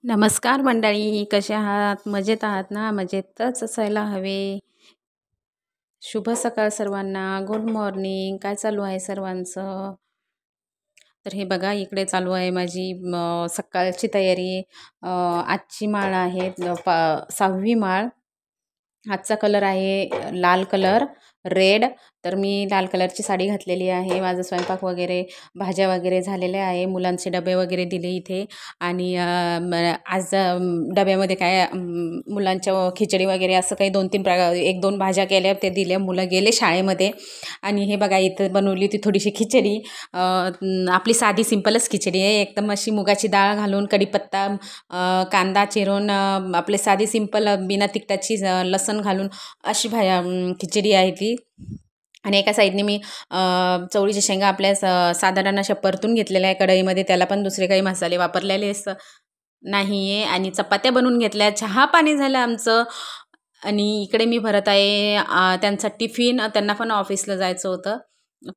नमस्कार मंडळी, कशा आहात? मजेत आहात ना? मजेतच असायला हवे. शुभ सकाळ सर्वांना. Good morning. काय चालू आहे सर्वांचं? तर हे बघा, इकडे चालू आहे माझी सकाळची तयारी. आजची माळ आहे 6वी माळ. आजचा कलर आहे लाल कलर, रेड. तर मी लाल कलरची साडी घातलेली आहे. माझा स्वयंपाक वगैरे, भाज्या वगैरे झालेल्या आहे. मुलांचे डबे वगैरे दिले इथे. आणि आज डब्यामध्ये काय मुलांच्या खिचडी वगैरे असं काही 2-3 प्रकार 1-2 भाज्या केल्या, ते दिल्या. मुलं गेले शाळेमध्ये. आणि हे बघा, इथं बनवली ती थोडीशी खिचडी. आपली साधी सिंपलच खिचडी आहे. एकदम अशी मुगाची डाळ घालून, कढीपत्ता, कांदा चिरून, आपले साधी सिंपल बिना तिखटाची, लसण घालून अशी खिचडी आहे ती. आणि एका साईडने मी चवळीच्या शेंगा आपल्या साधारण अशा परतून घेतलेल्या आहे कढईमध्ये. त्याला पण दुसरे काही मसाले वापरलेले नाही आहे. आणि चपात्या बनवून घेतल्या. चहा पाणी झालं आमचं. आणि इकडे मी भरत आहे त्यांचा टिफिन. त्यांना पण ऑफिसला जायचं होतं,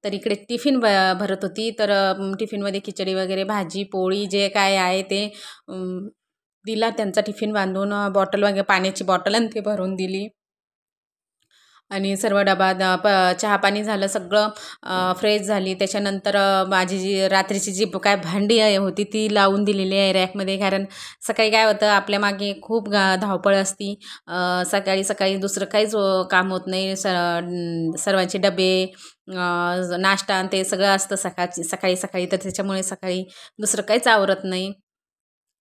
तर इकडे टिफिन भरत होती. तर टिफिनमध्ये खिचडी वगैरे, भाजी पोळी जे काय आहे ते दिला. त्यांचा टिफिन बांधून, बॉटल वगैरे, पाण्याची बॉटल आणि ते भरून दिली. आणि सर्व डबा चहा पाणी झालं, सगळं फ्रेश झाली. त्याच्यानंतर माझी जी रात्रीची जी काय भांडी होती ती लावून दिलेली आहे रॅकमध्ये. कारण सकाळी काय होतं, आपल्या मागे खूप धावपळ असती. सकाळी सकाळी दुसरं काहीच काम होत नाही. सर्वांचे डबे, नाश्ता आणि ते सगळं असतं सकाळी सकाळी. तर त्याच्यामुळे सकाळी दुसरं काहीच आवरत नाही.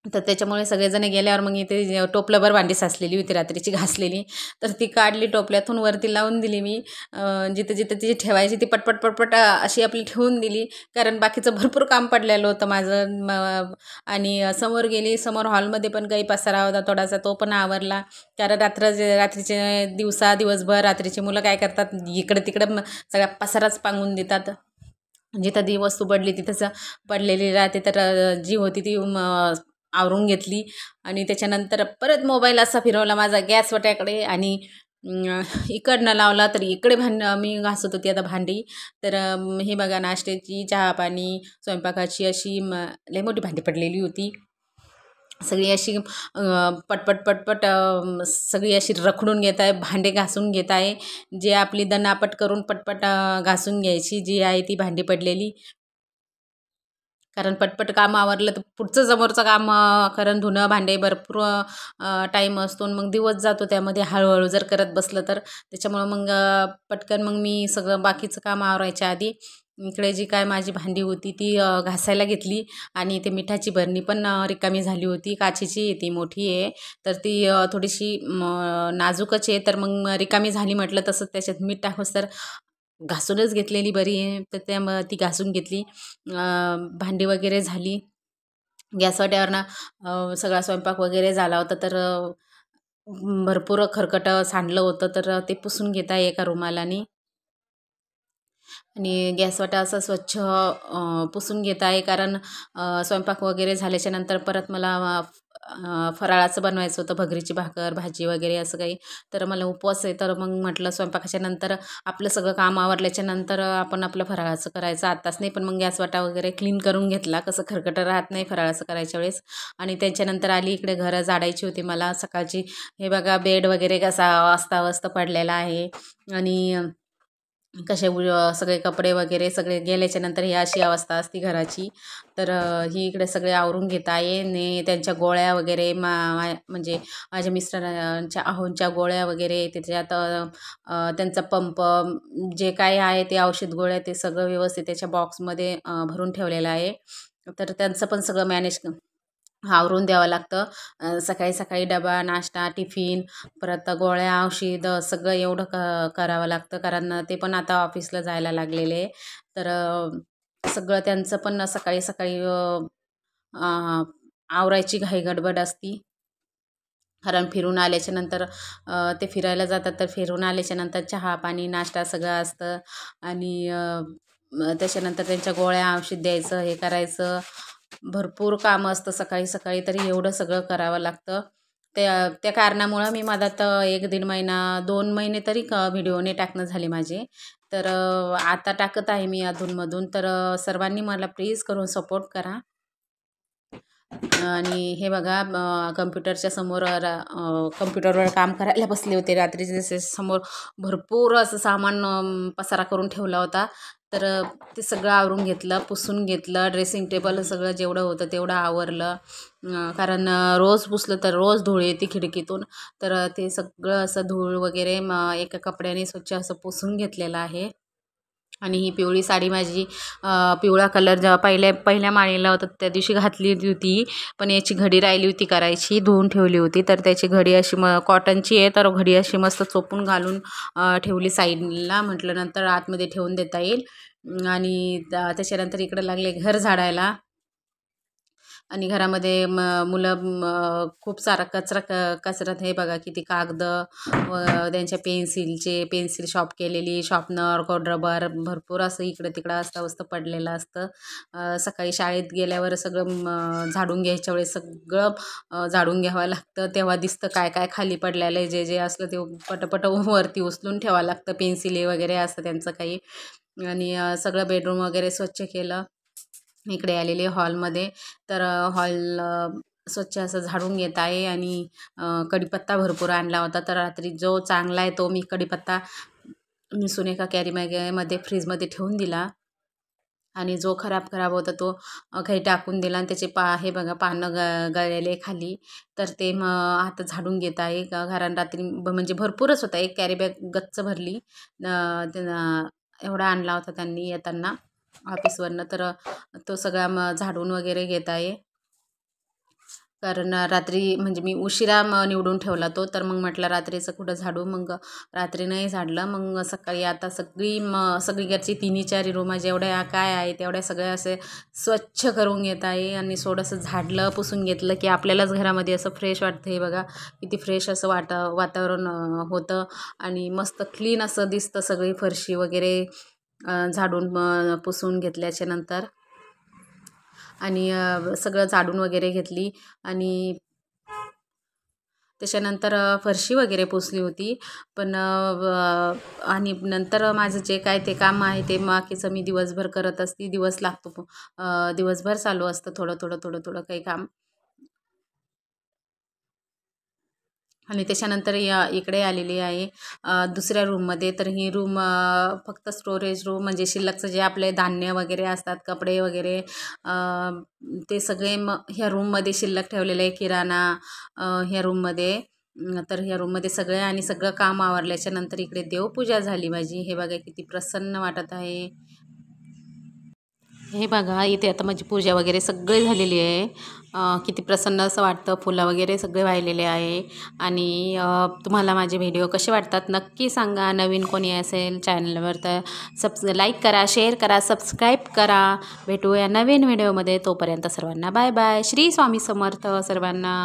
तर त्याच्यामुळे सगळेजण गेल्यावर मग इथे टोपलंभर भांडी साचलेली होती रात्रीची घासलेली. तर ती काढली, टोपल्यातून वरती लावून दिली मी. जिथं जिथं ती ठेवायची ती पटपट पटपट अशी आपली ठेवून दिली. कारण बाकीचं भरपूर काम पडलेलं होतं माझं. आणि समोर गेली. समोर हॉलमध्ये पण काही पसारा होता थोडासा, तो पण आवरला. कारण रात्रीचे दिवसभर रात्रीची मुलं काय करतात, इकडं तिकडं सगळा पसाराच पांगून देतात. जिथं ती वस्तू पडली तिथंच पडलेली राहते. तर जी होती ती आवरून घेतली. आणि त्याच्यानंतर परत मोबाईल असा फिरवला माझा गॅसवट्याकडे. आणि इकडनं लावला, तर इकडे मी घासत होती आता भांडी. तर हे बघा, नाश्त्याची, चहा पाणी, स्वयंपाकाची अशी लई मोठी भांडी पडलेली होती. सगळी अशी पटपट पटपट सगळी अशी रखडून घेत आहे, भांडे घासून घेत आहे. जे आपली दनापट करून पटपट घासून घ्यायची जी आहे ती भांडी पडलेली. कारण पटपट काम आवरलं तर पुढचं समोरचं काम, कारण धुणं भांडे भरपूर टाईम असतो आणि मग दिवस जातो त्यामध्ये, हळूहळू जर करत बसलं तर. त्याच्यामुळं मग पटकन मग मी सगळं बाकीचं काम आवरायच्या आधी इकडे जी काय माझी भांडी होती ती घासायला घेतली. आणि ते मिठाची बरणी पण रिकामी झाली होती. काचेची आहे ती, मोठी आहे. तर ती थोडीशी नाजूकच आहे. तर मग रिकामी झाली म्हटलं, तसं त्याच्यात मीठ टाकूस तर घासूनच घेतलेली बरी आहे. तर त्यामुळे ती घासून घेतली. भांडी वगैरे झाली. गॅसवट्यावरनं सगळा स्वयंपाक वगैरे झाला होता. तर भरपूर खरकट सांडलं होतं, तर ते पुसून घेत आहे एका रुमालाने. आणि गॅसवाटा असा स्वच्छ पुसून घेत आहे. कारण स्वयंपाक वगैरे झाल्याच्या नंतर परत मला फराळाचं बनवायचं होतं, भगरीची भाकर, भाजी वगैरे असं काही. तर मला उपवास आहे, तर मग म्हटलं स्वयंपाकाच्या नंतर आपलं सगळं काम आवरल्याच्या नंतर आपण आपलं फराळाचं करायचं. आत्ताच नाही, पण मग गॅसवाटा वगैरे क्लीन करून घेतला, कसं खरकटं राहत नाही फराळाचं करायच्या वेळेस. आणि त्याच्यानंतर आली इकडे, घरं झाडायची होती मला सकाळची. हे बघा, बेड वगैरे कसा अस्ताव्यस्त पडलेला आहे. आणि कसे सगळे कपडे वगैरे सगळे गेल्याच्या नंतर ही अशी अवस्था असती घराची. तर ही इकडे सगळे आवरून घेत आहे. ने त्यांच्या गोळ्या वगैरे, म्हणजे माझ्या मिस्टरांच्या आहोंच्या गोळ्या वगैरे, त्याच्यात त्यांचा पंप, जे काय आहे ते औषध गोळ्या, ते सगळं व्यवस्थित त्याच्या बॉक्समध्ये भरून ठेवलेलं आहे. तर त्यांचं पण सगळं मॅनेज आवरून द्यावं लागतं. सकाळी सकाळी डबा, नाश्ता, टिफिन, परत गोळ्या, औषध सगळं एवढं करावं लागतं. कारण ते पण आता ऑफिसला जायला लागलेले. तर सगळं त्यांचं पण सकाळी सकाळी आवरायची घाई गडबड असती. कारण फिरून आल्याच्या नंतर ते फिरायला जातात, तर फिरून आल्याच्या नंतर चहा पाणी नाश्ता सगळं असतं. आणि त्याच्यानंतर त्यांच्या गोळ्या, औषध द्यायचं, हे करायचं. भरपूर कामं असतं सकाळी सकाळी, तरी एवढं सगळं करावं लागतं. त्या त्या कारणामुळं मी मधात 1-1.5 महिना, 2 महिने तरी व्हिडिओ नाही टाकणं झाले माझे. तर आता टाकत आहे मी अधूनमधून. तर सर्वांनी मला प्लीज करून सपोर्ट करा. आणि हे बघा कम्प्युटरच्या समोर कम्प्युटरवर काम करायला बसले होते रात्री. जसे समोर भरपूर असं सामान पसारा करून ठेवला होता. तर ते सगळं आवरून घेतलं, पुसून घेतलं. ड्रेसिंग टेबल सगळं जेवढं होतं तेवढं आवरलं. कारण रोज पुसलं तर रोज धूळ येते खिडकीतून. तर ते सगळं असं धूळ वगैरे एका कपड्याने स्वच्छ असं पुसून घेतलेलं आहे. आणि ही पिवळी साडी माझी पिवळा कलर जेव्हा पहिल्या माळीला होता त्या दिवशी घातली होती. पण याची घडी राहिली होती करायची, धुवून ठेवली होती. तर त्याची घडी अशी कॉटनची आहे, तर घडी अशी मस्त चोपून घालून ठेवली साईडला. म्हटलं नंतर आतमध्ये ठेवून देता येईल. आणि त्याच्यानंतर इकडं लागले घर झाडायला. आणि घरामध्ये मुलं खूप सारा कचरा हे बघा किती कागद व त्यांच्या पेन्सिल शॉप केलेली, शॉर्पनर, कोड रबर भरपूर असं इकडं तिकडं अस्ताव्यस्त पडलेलं असतं. सकाळी शाळेत गेल्यावर सगळं झाडून घ्यायच्या वेळेस सगळं झाडून घ्यावं लागतं. तेव्हा दिसतं काय काय खाली पडलेलं आहे. जे जे असलं ते पटपट वरती उचलून ठेवावं लागतं. पेन्सिली वगैरे असतं त्यांचं काही. आणि सगळं बेडरूम वगैरे स्वच्छ केलं. इकडे आलेले हॉलमध्ये. तर हॉल स्वच्छ असं झाडून घेत आहे. आणि कढीपत्ता भरपूर आणला होता. तर रात्री जो चांगला आहे तो मी कढीपत्ता निसून एका कॅरी बॅगमध्ये फ्रीजमध्ये ठेवून दिला. आणि जो खराब होता तो काही टाकून दिला. आणि त्याचे हे बघा पानं गळलेले खाली. तर ते मग आता झाडून घेत आहे. कारण रात्री म्हणजे भरपूरच होता, एक कॅरी बॅग गच्च भरली. एवढा आणला होता त्यांनी येताना ऑफिसवरनं. तर तो सगळा झाडून वगैरे घेत आहे. कारण रात्री म्हणजे मी उशिरा निवडून ठेवला तो. तर मग म्हटलं रात्रीचं कुठं झाडू. मग रात्री नाही झाडलं. मग सकाळी आता सगळी घरची 3-4 रूमा जेवढ्या काय आहे तेवढ्या सगळ्या असे स्वच्छ करून घेत आहे. आणि थोडंसं झाडलं, पुसून घेतलं की आपल्यालाच घरामध्ये असं फ्रेश वाटतं. हे बघा किती फ्रेश असं वातावरण होतं. आणि मस्त क्लीन असं दिसतं सगळी फरशी वगैरे झाडून पुसून घेतल्याच्या नंतर. आणि सगळं झाडून वगैरे घेतली. आणि त्याच्यानंतर फरशी वगैरे पुसली होती. पण आणि नंतर माझं जे काय ते काम आहे ते बाकीचं मी दिवसभर करत असते. दिवस लागतो दिवसभर चालू असतं थोडं काही काम. आणि त्याच्यानंतर इकडे आलेली आहे दुसऱ्या रूममध्ये. तर ही रूम फक्त स्टोरेज रूम, म्हणजे शिल्लकचं जे आपले धान्य वगैरे असतात, कपडे वगैरे ते सगळे ह्या रूममध्ये शिल्लक ठेवलेलं आहे. किराणा ह्या रूममध्ये. तर ह्या रूममध्ये सगळे आणि सगळं काम आवरल्याच्या नंतर इकडे देवपूजा झाली माझी. हे बघा किती प्रसन्न वाटत आहे. हे बघा इथे आता माझी पूजा वगैरे सगळे झालेली आहे. किती प्रसन्न असं वाटतं. फुलं वगैरे सगळे वाहिलेले आहे. आणि तुम्हाला माझे व्हिडिओ कसे वाटतात नक्की सांगा. नवीन कोणी असेल चॅनलवर तर लाईक करा, शेअर करा, सबस्क्राईब करा. भेटूया नवीन व्हिडिओमध्ये. तोपर्यंत सर्वांना बाय बाय. श्री स्वामी समर्थ सर्वांना.